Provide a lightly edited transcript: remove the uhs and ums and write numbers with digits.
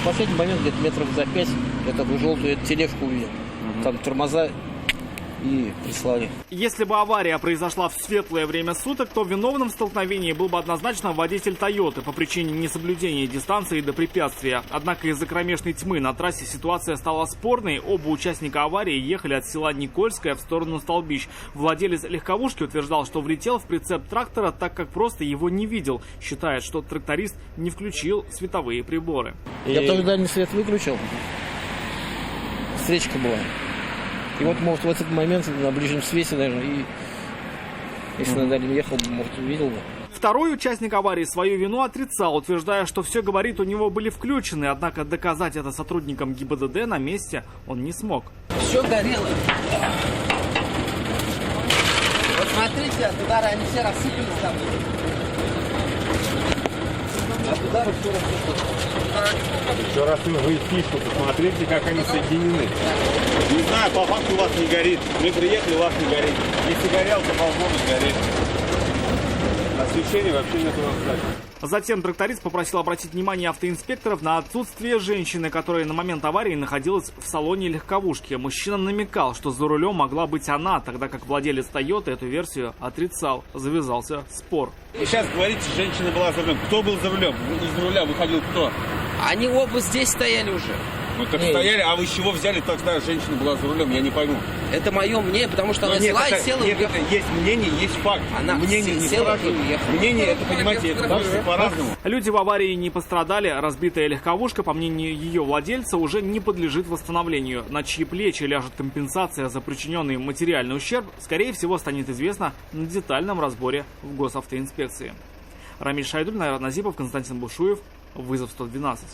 В последний момент, где-то метров за 5, я такую желтую тележку увидел. Там тормоза и прислали. Если бы авария произошла в светлое время суток, то виновным в столкновении был бы однозначно водитель «Тойоты» по причине несоблюдения дистанции до препятствия. Однако из-за кромешной тьмы на трассе ситуация стала спорной. Оба участника аварии ехали от села Никольское в сторону Столбищ. Владелец легковушки утверждал, что влетел в прицеп трактора, так как просто его не видел. Считает, что тракторист не включил световые приборы. Я тоже дальний свет выключил. Встречка была. И вот, может, в этот момент на ближнем свете даже, и если на дальнем ехал, может, увидел бы. Второй участник аварии свою вину отрицал, утверждая, что все габариты у него были включены, однако доказать это сотрудникам ГИБДД на месте он не смог. Все горело. Вот смотрите, от удара они все рассыпались там. От удара все рассыпалось. Еще раз вы фишку посмотрите, как они соединены. Не знаю, по факту у вас не горит. Мы приехали, у вас не горит. Если горел, то должно быть гореть. Освещения вообще нет у нас, кстати. Затем тракторист попросил обратить внимание автоинспекторов на отсутствие женщины, которая на момент аварии находилась в салоне легковушки. Мужчина намекал, что за рулем могла быть она, тогда как владелец «Тойоты» эту версию отрицал. Завязался спор. Вы сейчас говорите, женщина была за рулем. Кто был за рулем? Из руля выходил кто? Они оба здесь стояли уже. Ну так стояли, а вы с чего взяли, тогда женщина была за рулем? Я не пойму. Это мое мнение, потому что она села и села. Нет, это есть мнение, есть факт. Она мнение не села спрашивают. и уехала. Мнение, это, понимаете, это кажется по-разному. Люди в аварии не пострадали. Разбитая легковушка, по мнению ее владельца, уже не подлежит восстановлению. На чьи плечи ляжет компенсация за причиненный материальный ущерб, скорее всего, станет известно на детальном разборе в госавтоинспекции. Рамиль Шайдуль, Назипов, Константин Бушуев. Вызов 112.